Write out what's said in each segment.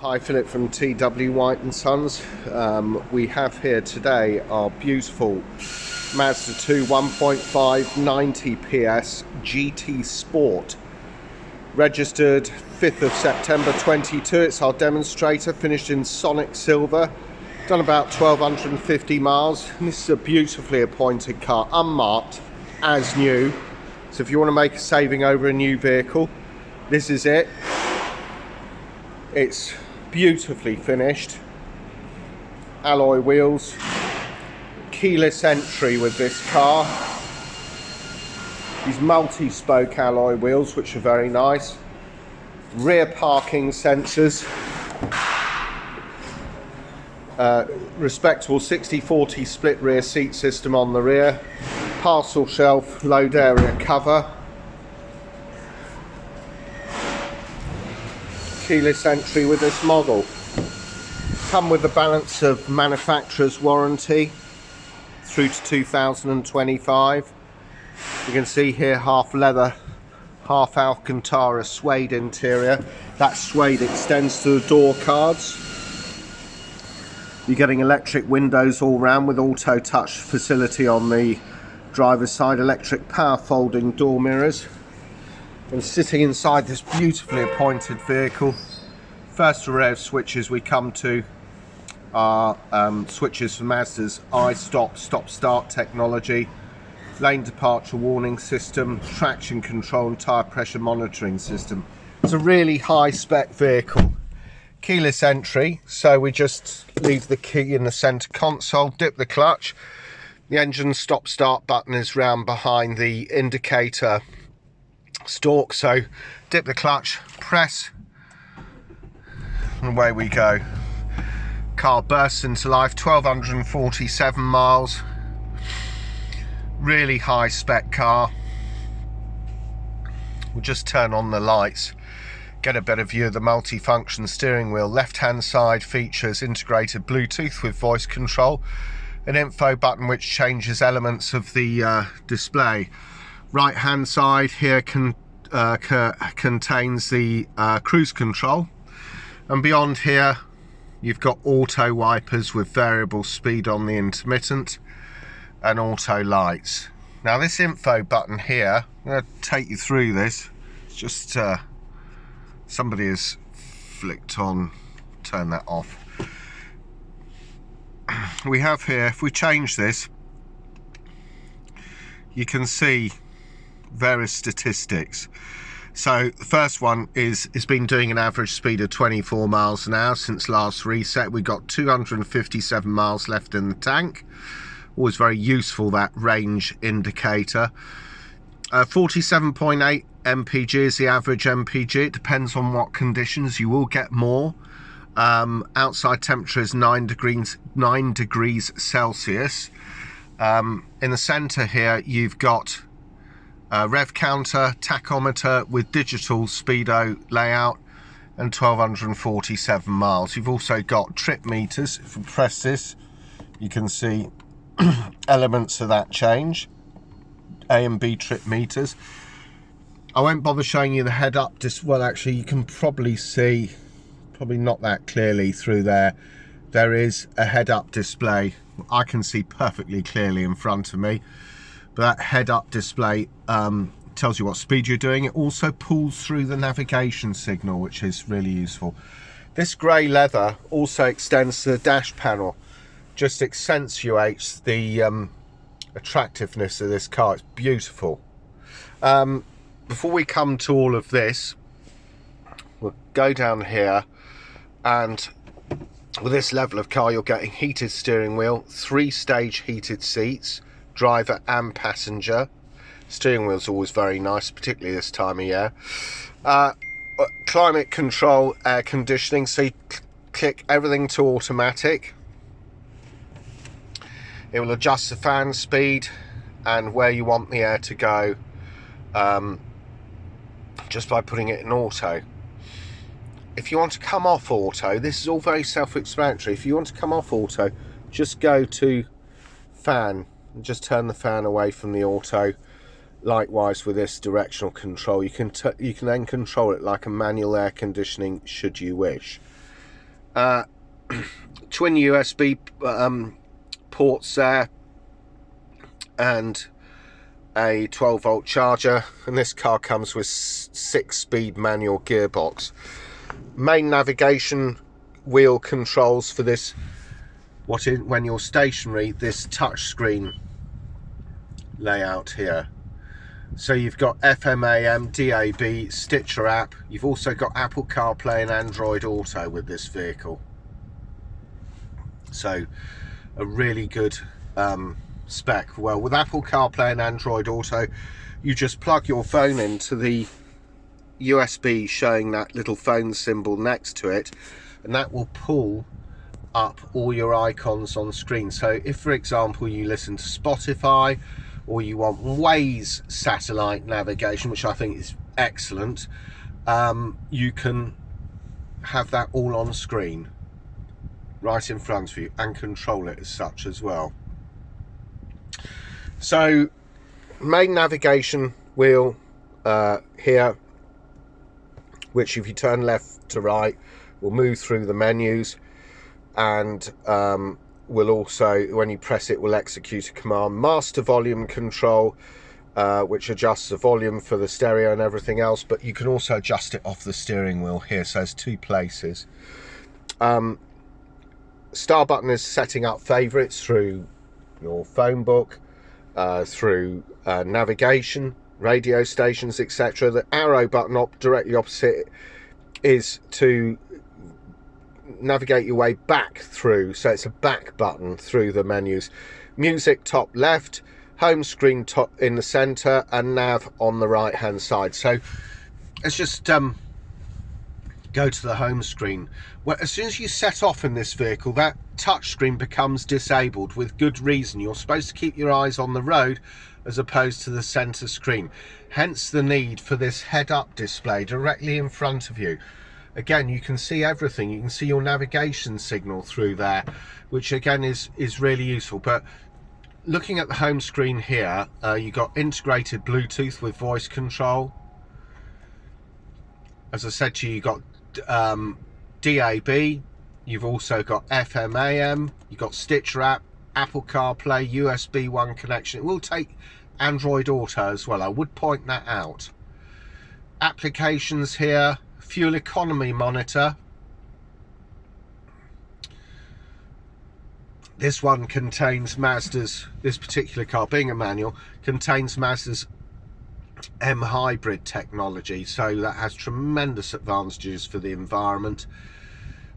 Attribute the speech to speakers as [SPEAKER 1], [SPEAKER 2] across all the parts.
[SPEAKER 1] Hi, Philip from TW White and Sons. We have here today our beautiful Mazda2 1.5 90 PS GT Sport, registered 5th of September 22. It's our demonstrator, finished in Sonic Silver, done about 1250 miles. And this is a beautifully appointed car, unmarked, as new. So if you want to make a saving over a new vehicle, this is it. It's beautifully finished, alloy wheels, keyless entry with this car, these multi-spoke alloy wheels which are very nice, rear parking sensors, respectable 60/40 split rear seat system on the rear, parcel shelf, load area cover, keyless entry with this model. Come with the balance of manufacturer's warranty through to 2025. You can see here half leather, half Alcantara suede interior. That suede extends to the door cards. You're getting electric windows all round with auto touch facility on the driver's side, electric power folding door mirrors. And sitting inside this beautifully appointed vehicle, first array of switches we come to are switches for Mazda's I-Stop, stop-start technology, lane departure warning system, traction control and tyre pressure monitoring system. It's a really high-spec vehicle. Keyless entry, so we just leave the key in the centre console, dip the clutch, the engine stop-start button is round behind the indicator stalk, so dip the clutch, press, and away we go. Car bursts into life, 1247 miles, really high spec car. We'll just turn on the lights, get a better view of the multi-function steering wheel. Left hand side features integrated Bluetooth with voice control, an info button which changes elements of the display. Right hand side here contains the cruise control, and beyond here you've got auto wipers with variable speed on the intermittent and auto lights. Now this info button here, I'm going to take you through this. It's just somebody has flicked on, turn that off. We have here, if we change this, you can see various statistics. So the first one is it's been doing an average speed of 24 miles an hour since last reset. We got 257 miles left in the tank. Always very useful, that range indicator. 47.8 mpg is the average mpg. It depends on what conditions, you will get more. Outside temperature is 9 degrees Celsius. In the center here you've got rev counter, tachometer with digital speedo layout, and 1247 miles. You've also got trip meters. If we press this, you can see elements of that change. A and B trip meters. I won't bother showing you the head up well, actually you can probably see, probably not that clearly through there, there is a head up display. I can see perfectly clearly in front of me. But that head-up display tells you what speed you're doing. It also pulls through the navigation signal, which is really useful. This grey leather also extends to the dash panel, just accentuates the attractiveness of this car. It's beautiful. Before we come to all of this, we'll go down here, and with this level of car you're getting heated steering wheel, 3-stage heated seats, driver and passenger. Steering wheel's always very nice, particularly this time of year. Climate control, air conditioning, so you click everything to automatic. It will adjust the fan speed and where you want the air to go just by putting it in auto. If you want to come off auto, this is all very self-explanatory. If you want to come off auto, just go to fan and just turn the fan away from the auto. Likewise with this directional control, you can then control it like a manual air conditioning should you wish. twin USB ports there, and a 12-volt charger, and this car comes with 6-speed manual gearbox. Main navigation wheel controls for this, when you're stationary, this touchscreen layout here. So you've got FM, AM, DAB, Stitcher app. You've also got Apple CarPlay and Android Auto with this vehicle. So a really good spec. Well, with Apple CarPlay and Android Auto, you just plug your phone into the USB showing that little phone symbol next to it, and that will pull up all your icons on screen. So if, for example, you listen to Spotify, or you want Waze satellite navigation, which I think is excellent, you can have that all on screen right in front of you and control it as such as well. So main navigation wheel here, which if you turn left to right will move through the menus, and will also, when you press it, will execute a command. Master volume control, which adjusts the volume for the stereo and everything else, but you can also adjust it off the steering wheel here, so there's 2 places. Star button is setting up favorites through your phone book, through navigation, radio stations, etc. The arrow button directly opposite is to navigate your way back through, so it's a back button through the menus. Music top left, home screen top in the center, and nav on the right hand side. So let's just go to the home screen. Well, as soon as you set off in this vehicle, that touch screen becomes disabled with good reason. You're supposed to keep your eyes on the road as opposed to the center screen, hence the need for this head-up display directly in front of you. Again, you can see everything. You can see your navigation signal through there, which again is really useful. But looking at the home screen here, you've got integrated Bluetooth with voice control. As I said to you, you've got DAB, you've also got FM, AM, you've got Stitcher app, Apple CarPlay, USB 1 connection. It will take Android Auto as well, I would point that out. Applications here, fuel economy monitor. This one contains Mazda's, this particular car being a manual, contains Mazda's M hybrid technology, so that has tremendous advantages for the environment,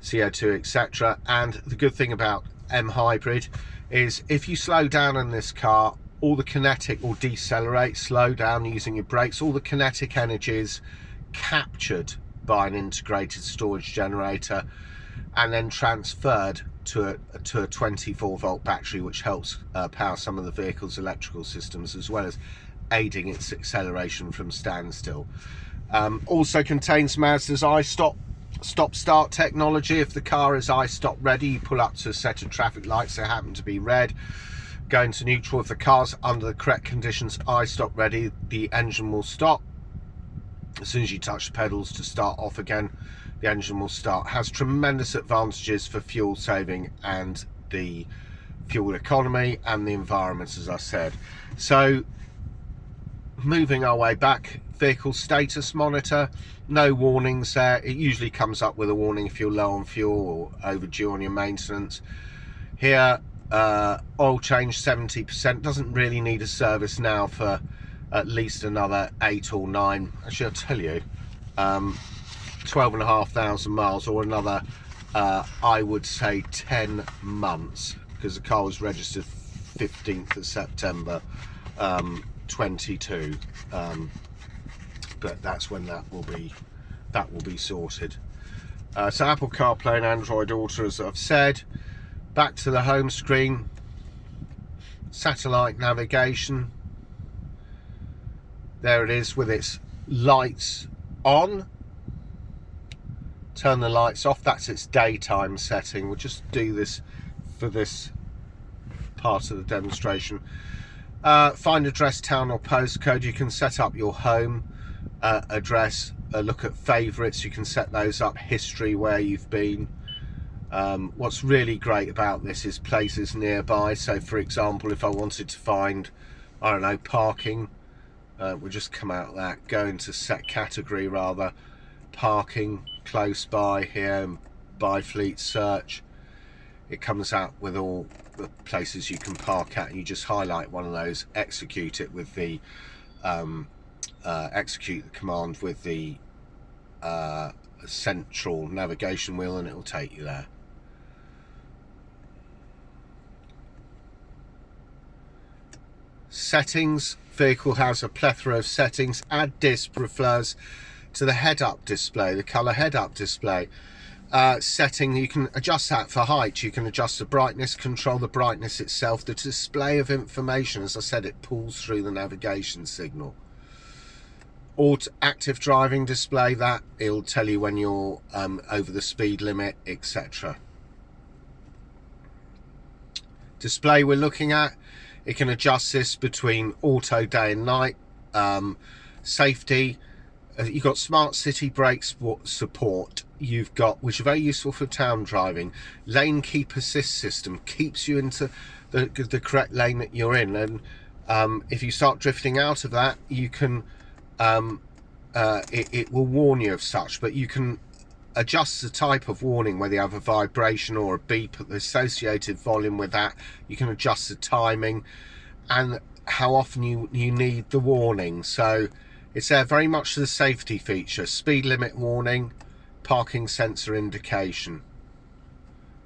[SPEAKER 1] CO2, etc. And the good thing about M hybrid is if you slow down in this car, all the kinetic will decelerate, slow down using your brakes. All the kinetic energy is captured by an integrated storage generator and then transferred to a 24-volt battery, which helps power some of the vehicle's electrical systems, as well as aiding its acceleration from standstill. Also contains Mazda's stop-start technology. If the car is stop ready, you pull up to a set of traffic lights that happen to be red, go into neutral. If the car's under the correct conditions, stop ready, the engine will stop. As soon as you touch the pedals to start off again, the engine will start. Has tremendous advantages for fuel saving and the fuel economy and the environment, as I said. So moving our way back, vehicle status monitor, no warnings there. It usually comes up with a warning if you're low on fuel or overdue on your maintenance. Here, oil change 70%, doesn't really need a service now for at least another 8 or 9, actually I'll tell you, 12,500 miles, or another I would say 10 months, because the car was registered 15th of September 22, but that's when that will be sorted. So Apple CarPlay and Android Auto, as I've said. Back to the home screen, satellite navigation. There it is with its lights on. Turn the lights off, that's its daytime setting. We'll just do this for this part of the demonstration. Find address, town or postcode. You can set up your home address, look at favourites, you can set those up, history, where you've been, What's really great about this is places nearby. So for example, if I wanted to find, I don't know, parking, we'll just come out of that, go into set category rather, parking close by here, and by fleet search, it comes out with all the places you can park at, and you just highlight one of those, execute it with the execute the command with the central navigation wheel, and it will take you there. Settings, vehicle has a plethora of settings. Add disc refers to the head-up display, the colour head-up display. Setting, you can adjust that for height, you can adjust the brightness, control the brightness itself. The display of information, as I said, it pulls through the navigation signal. Active driving display, that it'll tell you when you're over the speed limit, etc. Display we're looking at, it can adjust this between auto, day and night. Safety, you've got smart city brake support, you've got, which are very useful for town driving. Lane keep assist system keeps you into the correct lane that you're in, and if you start drifting out of that, you can it will warn you of such, but you can adjust the type of warning, whether you have a vibration or a beep, the associated volume with that. You can adjust the timing and how often you need the warning. So it's there very much the safety feature. Speed limit warning, parking sensor indication.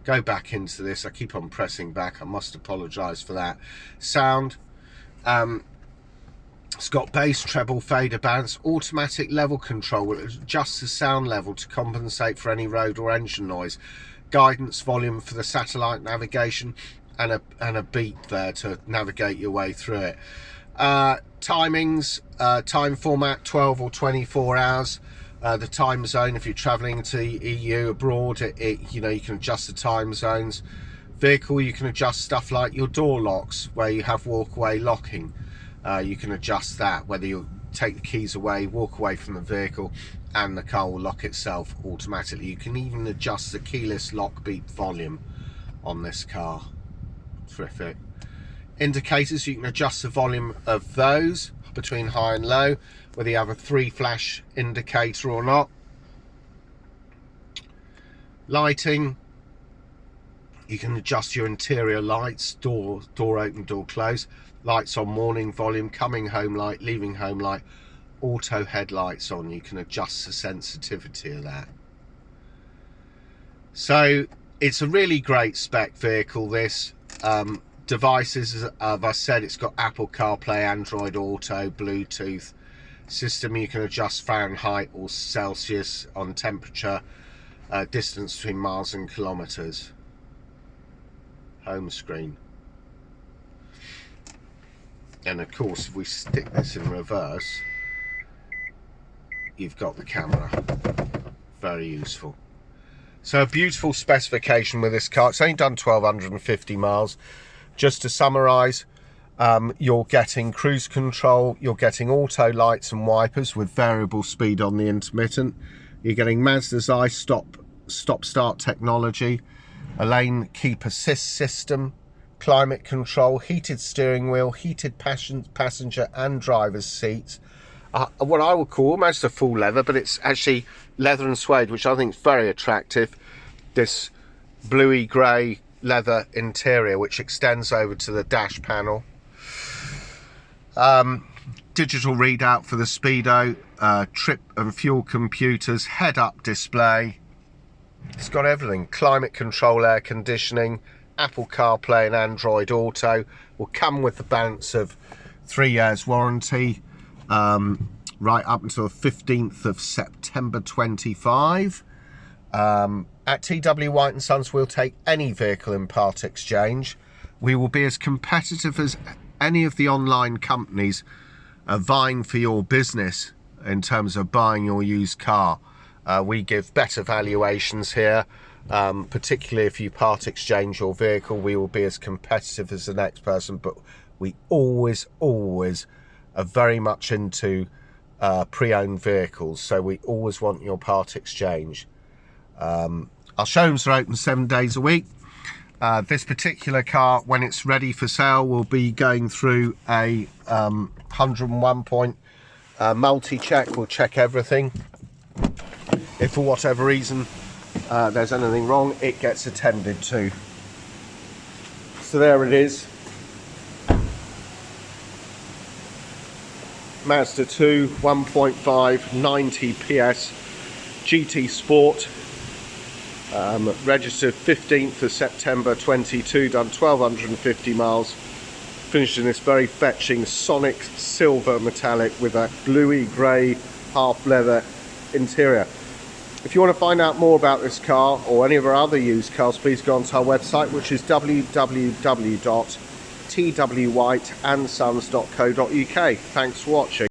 [SPEAKER 1] Go back into this, I keep on pressing back, I must apologise for that. Sound, it's got bass, treble, fader, bounce. Automatic level control will adjust the sound level to compensate for any road or engine noise. Guidance volume for the satellite navigation, and a beep there to navigate your way through it. Timings, time format 12 or 24 hours. The time zone, if you're traveling to EU abroad, you know, you can adjust the time zones. Vehicle, you can adjust stuff like your door locks, where you have walk-away locking. You can adjust that, whether you take the keys away, walk away from the vehicle, and the car will lock itself automatically. You can even adjust the keyless lock beep volume on this car. Terrific. Indicators, you can adjust the volume of those between high and low, whether you have a 3 flash indicator or not. Lighting, you can adjust your interior lights, door open, door close. Lights on, morning volume, coming home light, leaving home light, auto headlights on. You can adjust the sensitivity of that. So it's a really great spec vehicle, this. Devices, as I said, it's got Apple CarPlay, Android Auto, Bluetooth system. You can adjust Fahrenheit or Celsius on temperature, distance between miles and kilometers. Home screen. And of course, if we stick this in reverse, you've got the camera. Very useful. So a beautiful specification with this car. It's only done 1,250 miles. Just to summarise, you're getting cruise control, you're getting auto lights and wipers with variable speed on the intermittent. You're getting Mazda's stop-start technology, a lane keep assist system, climate control, heated steering wheel, heated passenger and driver's seats. What I would call almost a full leather, but it's actually leather and suede, which I think is very attractive. This bluey grey leather interior, which extends over to the dash panel. Digital readout for the speedo, trip and fuel computers, head-up display. It's got everything. Climate control, air conditioning, Apple CarPlay and Android Auto. Will come with the balance of 3 years warranty, right up until the 15th of September 25. At TW White & Sons, we'll take any vehicle in part exchange. We will be as competitive as any of the online companies vying for your business in terms of buying your used car. We give better valuations here, particularly if you part exchange your vehicle. We will be as competitive as the next person, but we always are very much into pre-owned vehicles, so we always want your part exchange. Our showrooms are open 7 days a week. This particular car, when it's ready for sale, will be going through a 101 point multi-check. We'll check everything. If for whatever reason there's anything wrong, it gets attended to. So there it is. Mazda2 1.5 90 PS GT Sport, registered 15th of September 22, done 1250 miles, finished in this very fetching sonic silver metallic with a bluey grey half leather interior. If you want to find out more about this car or any of our other used cars, please go onto our website, which is www.twhiteandsons.co.uk. Thanks for watching.